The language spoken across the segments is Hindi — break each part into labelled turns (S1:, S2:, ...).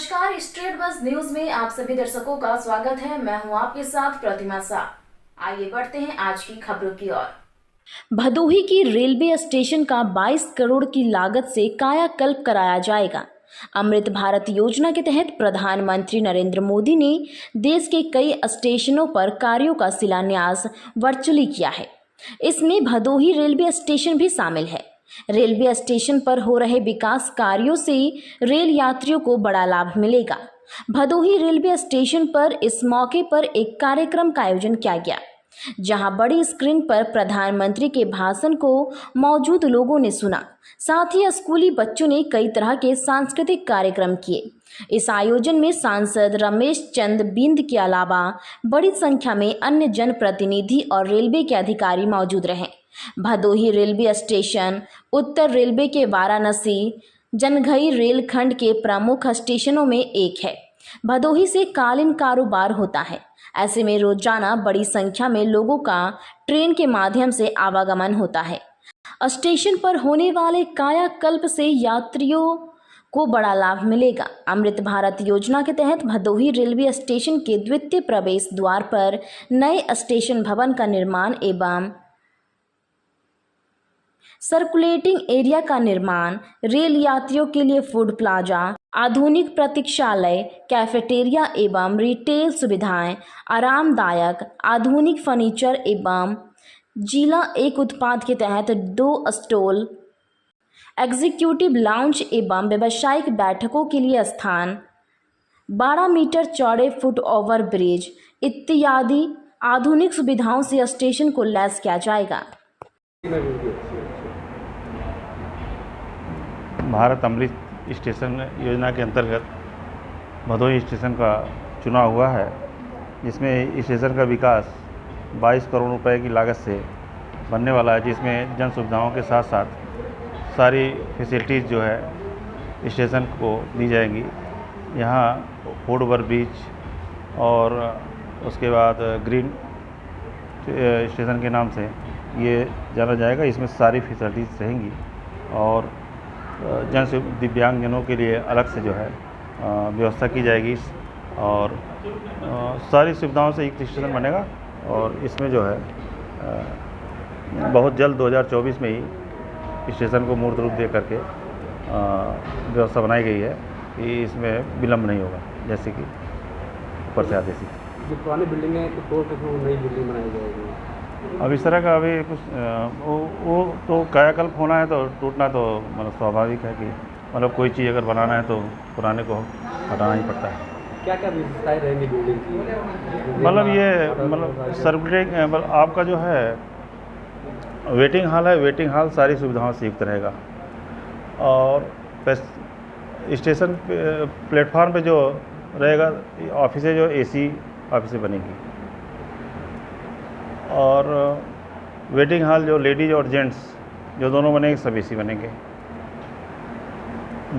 S1: नमस्कार, स्ट्रेट बस न्यूज में आप सभी दर्शकों का स्वागत है। मैं हूं आपके साथ प्रतिमा शाह। आइए बढ़ते हैं आज की खबरों की ओर। भदोही की रेलवे स्टेशन का 22 करोड़ की लागत से कायाकल्प कराया जाएगा। अमृत भारत योजना के तहत प्रधानमंत्री नरेंद्र मोदी ने देश के कई स्टेशनों पर कार्यों का शिलान्यास वर्चुअली किया है। इसमें भदोही रेलवे स्टेशन भी शामिल है। रेलवे स्टेशन पर हो रहे विकास कार्यों से रेल यात्रियों को बड़ा लाभ मिलेगा। भदोही रेलवे स्टेशन पर इस मौके पर एक कार्यक्रम का आयोजन किया गया, जहां बड़ी स्क्रीन पर प्रधानमंत्री के भाषण को मौजूद लोगों ने सुना। साथ ही स्कूली बच्चों ने कई तरह के सांस्कृतिक कार्यक्रम किए। इस आयोजन में सांसद रमेश चंद बिंद के अलावा बड़ी संख्या में अन्य जनप्रतिनिधि और रेलवे के अधिकारी मौजूद रहे। भदोही रेलवे स्टेशन उत्तर रेलवे के वाराणसी जनघई रेलखंड के प्रमुख स्टेशनों में एक है। भदोही से कालीन कारोबार होता है। ऐसे में रोजाना बड़ी संख्या में लोगों का ट्रेन के माध्यम से आवागमन होता है। स्टेशन पर होने वाले कायाकल्प से यात्रियों को बड़ा लाभ मिलेगा। अमृत भारत योजना के तहत भदोही रेलवे स्टेशन के द्वितीय प्रवेश द्वार पर नए स्टेशन भवन का निर्माण एवं सर्कुलेटिंग एरिया का निर्माण, रेल यात्रियों के लिए फूड प्लाजा, आधुनिक प्रतीक्षालय, कैफेटेरिया एवं रिटेल सुविधाएं, आरामदायक आधुनिक फर्नीचर एवं जिला एक उत्पाद के तहत 2 स्टॉल, एग्जीक्यूटिव लाउंज एवं व्यावसायिक बैठकों के लिए स्थान, 12 मीटर चौड़े फुट ओवर ब्रिज इत्यादि आधुनिक सुविधाओं से स्टेशन को लैस किया जाएगा।
S2: भारत अमृत स्टेशन योजना के अंतर्गत भदोही स्टेशन का चुनाव हुआ है, जिसमें स्टेशन का विकास 22 करोड़ रुपए की लागत से बनने वाला है, जिसमें जन सुविधाओं के साथ साथ सारी फैसिलिटीज़ जो है स्टेशन को दी जाएंगी। यहाँ फुट ओवर ब्रिज और उसके बाद ग्रीन स्टेशन के नाम से ये जाना जाएगा। इसमें सारी फैसिलिटीज़ रहेंगी और दिव्यांगजनों के लिए अलग से जो है व्यवस्था की जाएगी और सारी सुविधाओं से एक स्टेशन बनेगा। और इसमें जो है बहुत जल्द 2024 में ही स्टेशन को मूर्त रूप दे करके व्यवस्था बनाई गई है कि इसमें विलम्ब नहीं होगा, जैसे कि ऊपर से आदेशित।
S3: जो पुरानी बिल्डिंग है तो तोड़ के वो नई बिल्डिंग बनाई जाएगी।
S2: अब इस तरह का अभी कुछ वो तो कायाकल्प होना है तो टूटना तो मतलब स्वाभाविक है कि मतलब कोई चीज़ अगर बनाना है तो पुराने को हटाना ही पड़ता है।
S3: क्या क्या विशेषताएं रहेंगी बिल्डिंग की?
S2: मतलब ये मतलब सर्कुलेटिंग मतलब आपका जो है वेटिंग हॉल है, वेटिंग हॉल सारी सुविधाओं से युक्त रहेगा। और स्टेशन प्लेटफार्म पे जो रहेगा ऑफिसें जो AC ऑफिसें बनेगी और वेटिंग हॉल जो लेडीज और जेंट्स जो दोनों बनेंगे सब AC बनेंगे।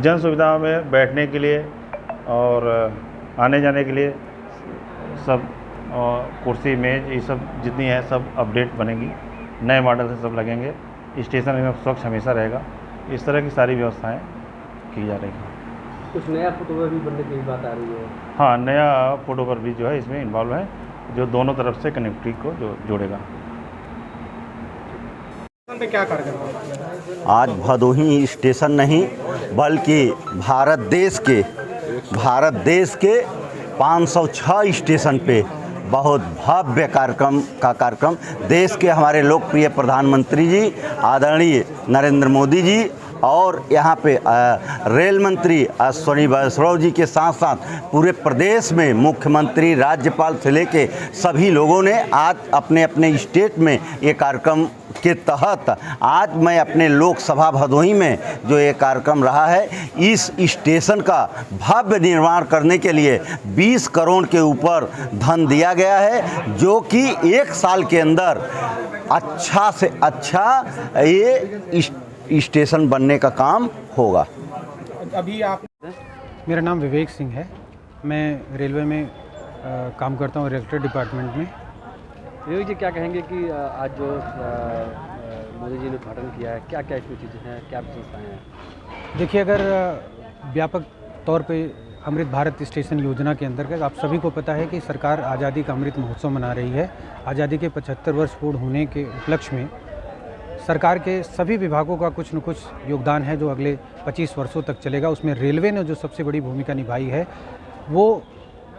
S2: जन सुविधाओं में बैठने के लिए और आने जाने के लिए सब कुर्सी मेज ये सब जितनी है सब अपडेट बनेंगी, नए मॉडल से सब लगेंगे। स्टेशन में स्वच्छ हमेशा रहेगा। इस तरह की सारी व्यवस्थाएं की जा रही हैं।
S3: कुछ नया फुट ओवर भी बनने की बात आ रही है।
S2: हाँ, नया फुट ओवर ब्रिज जो है इसमें इन्वॉल्व है, जो दोनों तरफ से कनेक्टिविटी को जो जोड़ेगा।
S3: क्या कार्यक्रम?
S4: आज भदोही स्टेशन नहीं बल्कि भारत देश के 506 स्टेशन पे बहुत भव्य कार्यक्रम देश के हमारे लोकप्रिय प्रधानमंत्री जी आदरणीय नरेंद्र मोदी जी और यहाँ पे रेल मंत्री अश्विनी वैष्णव जी के साथ साथ पूरे प्रदेश में मुख्यमंत्री राज्यपाल से लेके सभी लोगों ने आज अपने अपने स्टेट में ये कार्यक्रम के तहत आज मैं अपने लोकसभा भदोही में जो ये कार्यक्रम रहा है, इस स्टेशन का भव्य निर्माण करने के लिए 20 करोड़ के ऊपर धन दिया गया है, जो कि 1 साल के अंदर अच्छा से अच्छा ये स्टेशन बनने का काम होगा।
S3: अभी आप? मेरा नाम विवेक सिंह है। मैं रेलवे में काम करता हूँ, रेलवे डिपार्टमेंट में। विवेक जी, क्या कहेंगे कि आज जो मोदी जी ने उद्घाटन किया है, क्या क्या इसमें चीज़ें हैं, क्या विशेषताएँ हैं? देखिए, अगर व्यापक तौर पे अमृत भारत स्टेशन योजना के अंतर्गत आप सभी को पता है कि सरकार आज़ादी का अमृत महोत्सव मना रही है। आज़ादी के 75 वर्ष पूर्ण होने के उपलक्ष्य में सरकार के सभी विभागों का कुछ न कुछ योगदान है जो अगले 25 वर्षों तक चलेगा। उसमें रेलवे ने जो सबसे बड़ी भूमिका निभाई है, वो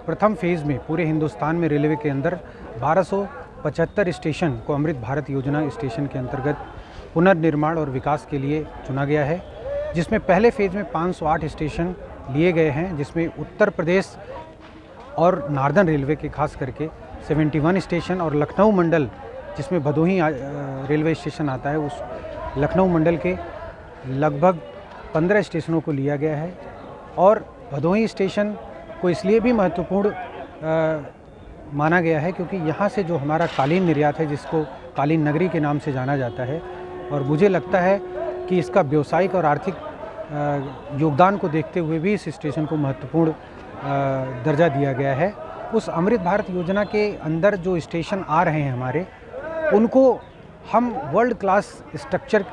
S3: प्रथम फेज़ में पूरे हिंदुस्तान में रेलवे के अंदर 1275 स्टेशन को अमृत भारत योजना स्टेशन के अंतर्गत पुनर्निर्माण और विकास के लिए चुना गया है, जिसमें पहले फेज़ में 508 स्टेशन लिए गए हैं, जिसमें उत्तर प्रदेश और नार्दर्न रेलवे के खास करके 71 स्टेशन और लखनऊ मंडल जिसमें भदोही रेलवे स्टेशन आता है, उस लखनऊ मंडल के लगभग 15 स्टेशनों को लिया गया है। और भदोही स्टेशन को इसलिए भी महत्वपूर्ण माना गया है क्योंकि यहाँ से जो हमारा कालीन निर्यात है, जिसको कालीन नगरी के नाम से जाना जाता है, और मुझे लगता है कि इसका व्यावसायिक और आर्थिक योगदान को देखते हुए भी इस स्टेशन को महत्वपूर्ण दर्जा दिया गया है। उस अमृत भारत योजना के अंदर जो स्टेशन आ रहे हैं हमारे, उनको हम वर्ल्ड क्लास स्ट्रक्चर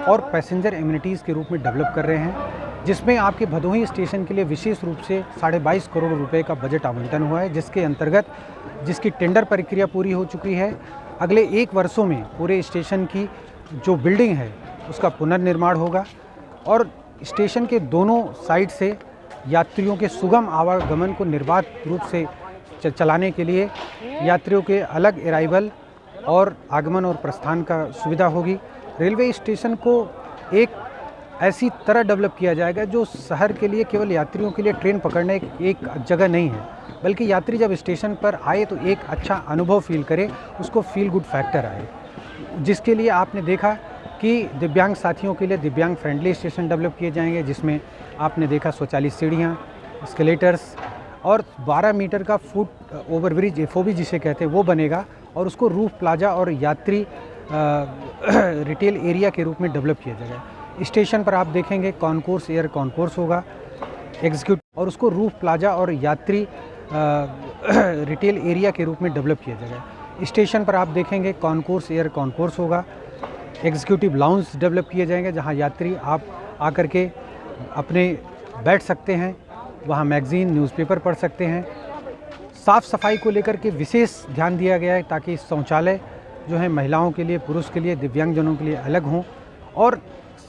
S3: और पैसेंजर एमिनिटीज़ के रूप में डेवलप कर रहे हैं, जिसमें आपके भदोही स्टेशन के लिए विशेष रूप से 22.5 करोड़ रुपए का बजट आवंटन हुआ है, जिसके अंतर्गत जिसकी टेंडर प्रक्रिया पूरी हो चुकी है। अगले 1 वर्षों में पूरे स्टेशन की जो बिल्डिंग है उसका पुनर्निर्माण होगा और स्टेशन के दोनों साइड से यात्रियों के सुगम आवागमन को निर्बाध रूप से चलाने के लिए यात्रियों के अलग अराइवल और आगमन और प्रस्थान का सुविधा होगी। रेलवे स्टेशन को एक ऐसी तरह डेवलप किया जाएगा जो शहर के लिए केवल यात्रियों के लिए ट्रेन पकड़ने एक जगह नहीं है, बल्कि यात्री जब स्टेशन पर आए तो एक अच्छा अनुभव फील करे, उसको फील गुड फैक्टर आए, जिसके लिए आपने देखा कि दिव्यांग साथियों के लिए दिव्यांग फ्रेंडली स्टेशन डेवलप किए जाएंगे, जिसमें आपने देखा स्वचालित सीढ़ियाँ, एस्केलेटर्स और 12 मीटर का फुट ओवरब्रिज FOB जिसे कहते हैं वो बनेगा और उसको रूफ प्लाजा और यात्री रिटेल एरिया के रूप में डेवलप किया जाएगा। स्टेशन पर आप देखेंगे कॉन्कोर्स एयर कॉन्कोर्स होगा एग्जीक्यूटिव और उसको रूफ प्लाजा और यात्री रिटेल एरिया के रूप में डेवलप किया जाएगा। स्टेशन पर आप देखेंगे कॉन्कोर्स एयर कॉन्कोर्स होगा, एग्जीक्यूटिव लाउंज डेवलप किए जाएंगे जहां यात्री आप आकर के अपने बैठ सकते हैं, वहां मैगज़ीन न्यूज़पेपर पढ़ सकते हैं। साफ़ सफाई को लेकर के विशेष ध्यान दिया गया है ताकि शौचालय जो है महिलाओं के लिए, पुरुष के लिए, दिव्यांगजनों के लिए अलग हों और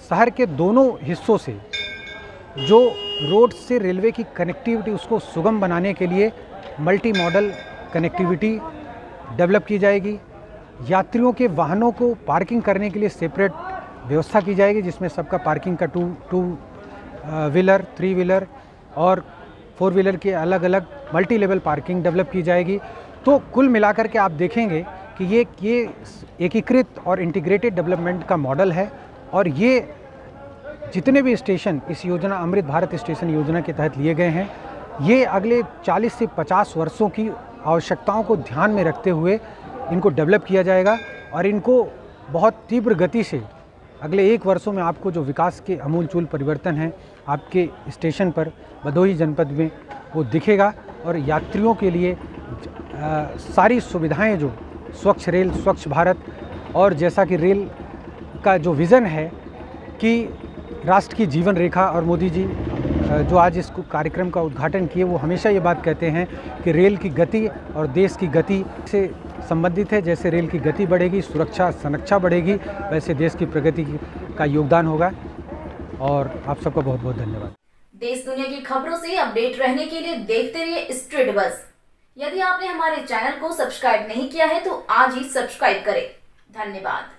S3: शहर के दोनों हिस्सों से जो रोड से रेलवे की कनेक्टिविटी उसको सुगम बनाने के लिए मल्टी मॉडल कनेक्टिविटी डेवलप की जाएगी। यात्रियों के वाहनों को पार्किंग करने के लिए सेपरेट व्यवस्था की जाएगी, जिसमें सबका पार्किंग का टू व्हीलर, 3 व्हीलर और 4 व्हीलर के अलग अलग मल्टी लेवल पार्किंग डेवलप की जाएगी। तो कुल मिलाकर के आप देखेंगे कि ये एकीकृत और इंटीग्रेटेड डेवलपमेंट का मॉडल है और ये जितने भी स्टेशन इस योजना अमृत भारत स्टेशन योजना के तहत लिए गए हैं, ये अगले 40 से 50 वर्षों की आवश्यकताओं को ध्यान में रखते हुए इनको डेवलप किया जाएगा और इनको बहुत तीव्र गति से अगले 1 वर्षों में आपको जो विकास के अमूलचूल परिवर्तन हैं आपके स्टेशन पर भदोही जनपद में वो दिखेगा और यात्रियों के लिए सारी सुविधाएं जो स्वच्छ रेल, स्वच्छ भारत और जैसा कि रेल का जो विज़न है कि राष्ट्र की जीवन रेखा, और मोदी जी जो आज इस कार्यक्रम का उद्घाटन किए वो हमेशा ये बात कहते हैं कि रेल की गति और देश की गति से संबंधित है। जैसे रेल की गति बढ़ेगी, सुरक्षा संरक्षा बढ़ेगी, वैसे देश की प्रगति का योगदान होगा। और आप सबका बहुत बहुत धन्यवाद।
S1: देश दुनिया की खबरों से अपडेट रहने के लिए देखते रहिए स्ट्रीट बज़। यदि आपने हमारे चैनल को सब्सक्राइब नहीं किया है तो आज ही सब्सक्राइब करें। धन्यवाद।